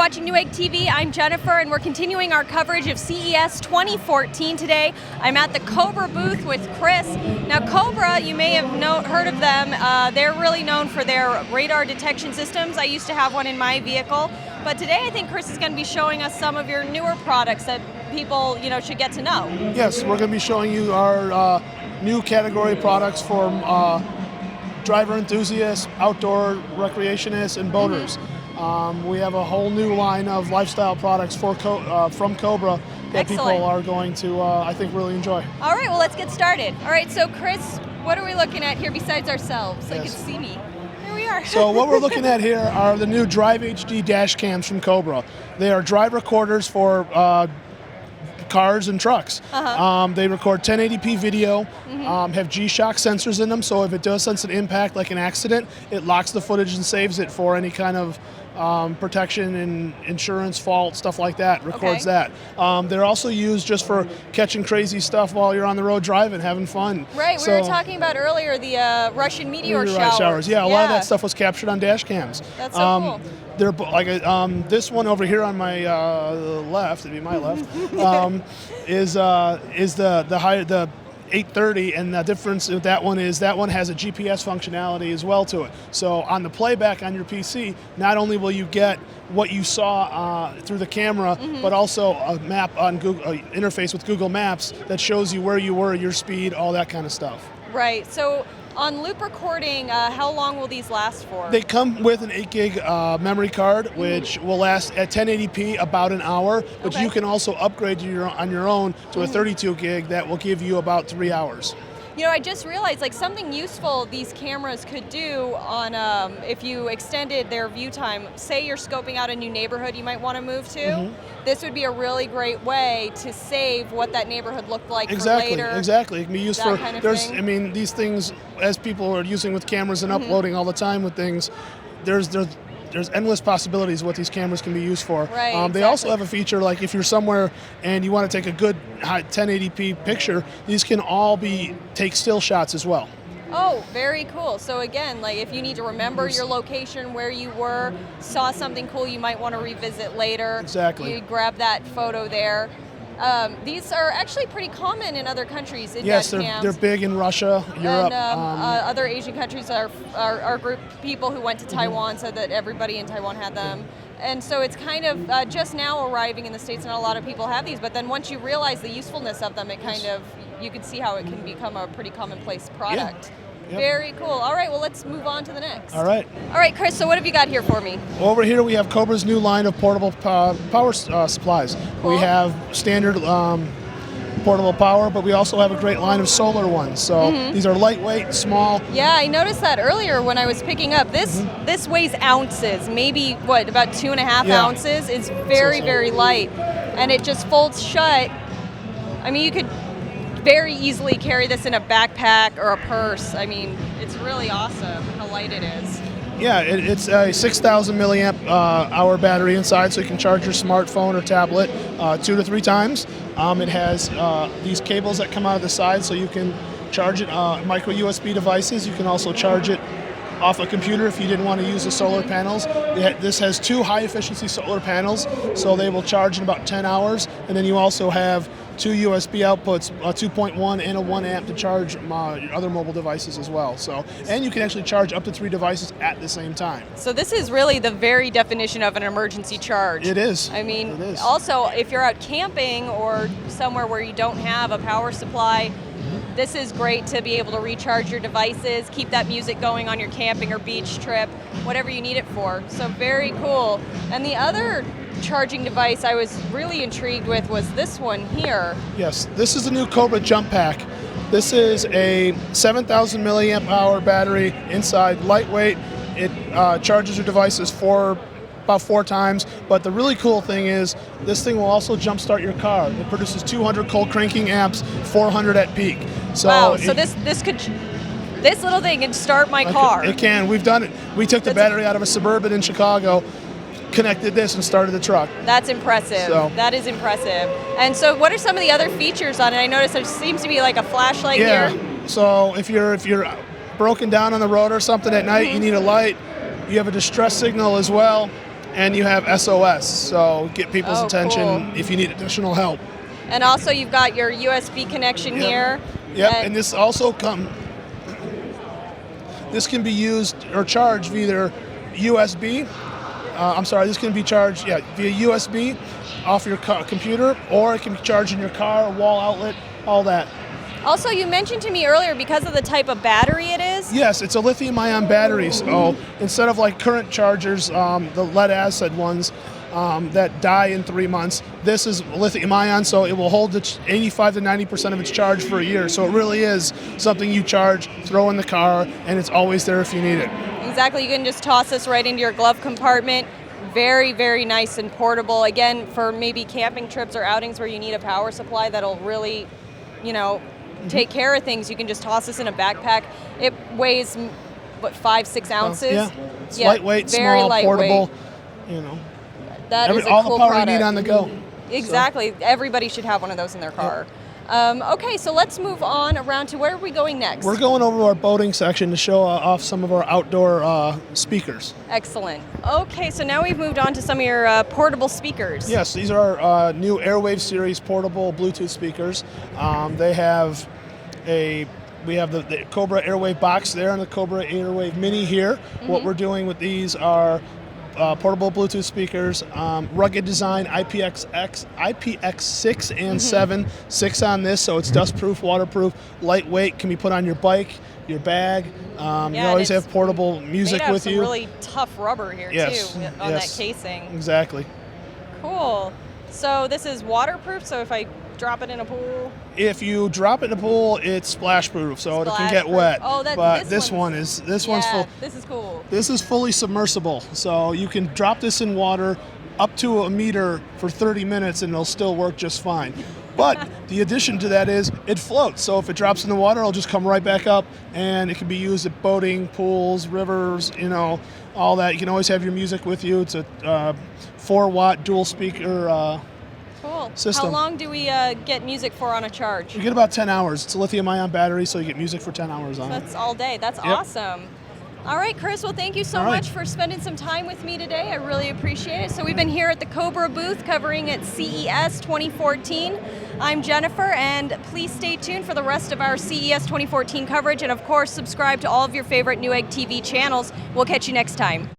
watching Newegg TV. I'm Jennifer, and we're continuing our coverage of CES 2014 today. I'm at the Cobra booth with Chris. Now, Cobra, you may have heard of them. They're really known for their radar detection systems. I used to have one in my vehicle. But today, I think Chris is going to be showing us some of your newer products that people, should get to know. Yes, we're going to be showing you our new category products for driver enthusiasts, outdoor recreationists, and boaters. We have a whole new line of lifestyle products from Cobra that Excellent. people are going to, I think, really enjoy. All right, well, let's get started. All right, so Chris, what are we looking at here besides ourselves? So you can see me. Here we are. So what we're looking at here are the new Drive HD dash cams from Cobra. They are drive recorders for cars and trucks. They record 1080p video, have G-Shock sensors in them, so if it does sense an impact like an accident, it locks the footage and saves it for any kind of protection and insurance fault, stuff like that, records that. They're also used just for catching crazy stuff while you're on the road driving, having fun. Right, we were talking about earlier the Russian meteor showers. Yeah, a lot of that stuff was captured on dash cams. That's so cool. They're like this one over here on my left, it'd be my left, is the 830, and the difference with that one is that one has a GPS functionality as well to it. So on the playback on your PC, not only will you get what you saw through the camera, but also a map on Google, interface with Google Maps that shows you where you were, your speed, all that kind of stuff. Right. So on loop recording, how long will these last for? They come with an 8 gig memory card, which will last at 1080p about an hour, but you can also upgrade on your own to a 32 gig that will give you about 3 hours. I just realized something useful these cameras could do on if you extended their view time. Say you're scoping out a new neighborhood you might want to move to. This would be a really great way to save what that neighborhood looked like for later. Exactly. It can be used for kind of thing. I mean, these things, as people are using with cameras and uploading all the time with things, there's endless possibilities what these cameras can be used for. Right, They also have a feature like if you're somewhere and you want to take a good high 1080p picture, these can all take still shots as well. Oh, very cool. So again, if you need to remember your location, where you were, saw something cool you might want to revisit later. Exactly. You grab that photo there. These are actually pretty common in other countries. Yes, they're big in Russia, Europe. And other Asian countries our group people who went to Taiwan said that everybody in Taiwan had them. And so it's kind of just now arriving in the States, and a lot of people have these. But then once you realize the usefulness of them, you can see how it can become a pretty commonplace product. Yep. Very cool. All right, well, let's move on to the next. All right. All right, Chris, so what have you got here for me? Over here we have Cobra's new line of portable power supplies. Cool. We have standard portable power, but we also have a great line of solar ones. So these are lightweight, small. Yeah, I noticed that earlier when I was picking up. This weighs ounces, maybe, about 2.5 ounces. It's very, very light, and it just folds shut. I mean, you could very easily carry this in a backpack or a purse. I mean, it's really awesome how light it is. Yeah, it's a 6,000 milliamp hour battery inside, so you can charge your smartphone or tablet 2 to 3 times. It has these cables that come out of the side, so you can charge it micro USB devices. You can also charge it off a computer if you didn't want to use the solar panels. This has 2 high efficiency solar panels, so they will charge in about 10 hours. And then you also have 2 USB outputs, a 2.1 and a 1 amp to charge your other mobile devices as well. And you can actually charge up to 3 devices at the same time. So this is really the very definition of an emergency charge. It is. I mean, it is. Also, if you're out camping or somewhere where you don't have a power supply, this is great to be able to recharge your devices, keep that music going on your camping or beach trip, whatever you need it for. So very cool. And the other charging device I was really intrigued with was this one here. Yes, this is the new Cobra Jump Pack. This is a 7,000 milliamp hour battery inside, lightweight. It charges your devices about 4 times, but the really cool thing is this thing will also jumpstart your car. It produces 200 cold cranking amps, 400 at peak. So wow, so this little thing can start my car. It can. We've done it. We took the battery out of a Suburban in Chicago, connected this, and started the truck. That's impressive. That is impressive. And so what are some of the other features on it? I noticed there seems to be like a flashlight here. So if you're broken down on the road or something at night, you need a light. You have a distress signal as well. and you have SOS, so get people's attention cool. if you need additional help. And also you've got your USB connection here. Yep, and this also this can be used or charged via either USB. This can be charged via USB off your computer, or it can be charged in your car, wall outlet, all that. Also, you mentioned to me earlier, because of the type of battery it is. Yes, it's a lithium-ion battery. So instead of like current chargers, the lead-acid ones that die in 3 months, this is lithium-ion, so it will hold 85 to 90% of its charge for a year. So it really is something you charge, throw in the car, and it's always there if you need it. Exactly. You can just toss this right into your glove compartment. Very, very nice and portable. Again, for maybe camping trips or outings where you need a power supply that'll really, take care of things, you can just toss this in a backpack. It weighs, 5-6 ounces? Yeah, it's lightweight, very small, lightweight. portable. That is a all cool the power product. you need on the go. Exactly. So. Everybody should have one of those in their car. Okay, so let's move on around to where are we going next? We're going over to our boating section to show off some of our outdoor speakers. Excellent. Okay, so now we've moved on to some of your portable speakers. Yes, these are our new Airwave series portable Bluetooth speakers. We have the Cobra Airwave box there and the Cobra Airwave Mini here. Mm-hmm. What we're doing with these are portable Bluetooth speakers, rugged design, IPX6 and 7, 6 on this, so it's dust-proof, waterproof, lightweight, can be put on your bike, your bag. You always have portable music made out with of you. Some really tough rubber here too on that casing. Exactly. Cool. So this is waterproof, so if I drop it in a pool? If you drop it in a pool, it's splash-proof, so it can get wet. Oh, this one's full. This is cool. This is fully submersible, so you can drop this in water up to a meter for 30 minutes and it'll still work just fine. But the addition to that is it floats, so if it drops in the water, it'll just come right back up, and it can be used at boating, pools, rivers, all that. You can always have your music with you. It's a 4-watt dual speaker cool. system. How long do we get music for on a charge? You get about 10 hours. It's a lithium-ion battery, so you get music for 10 hours on it. That's all day. That's awesome. All right, Chris, well, thank you so much for spending some time with me today. I really appreciate it. So we've been here at the Cobra booth covering at CES 2014. I'm Jennifer, and please stay tuned for the rest of our CES 2014 coverage. And of course, subscribe to all of your favorite Newegg TV channels. We'll catch you next time.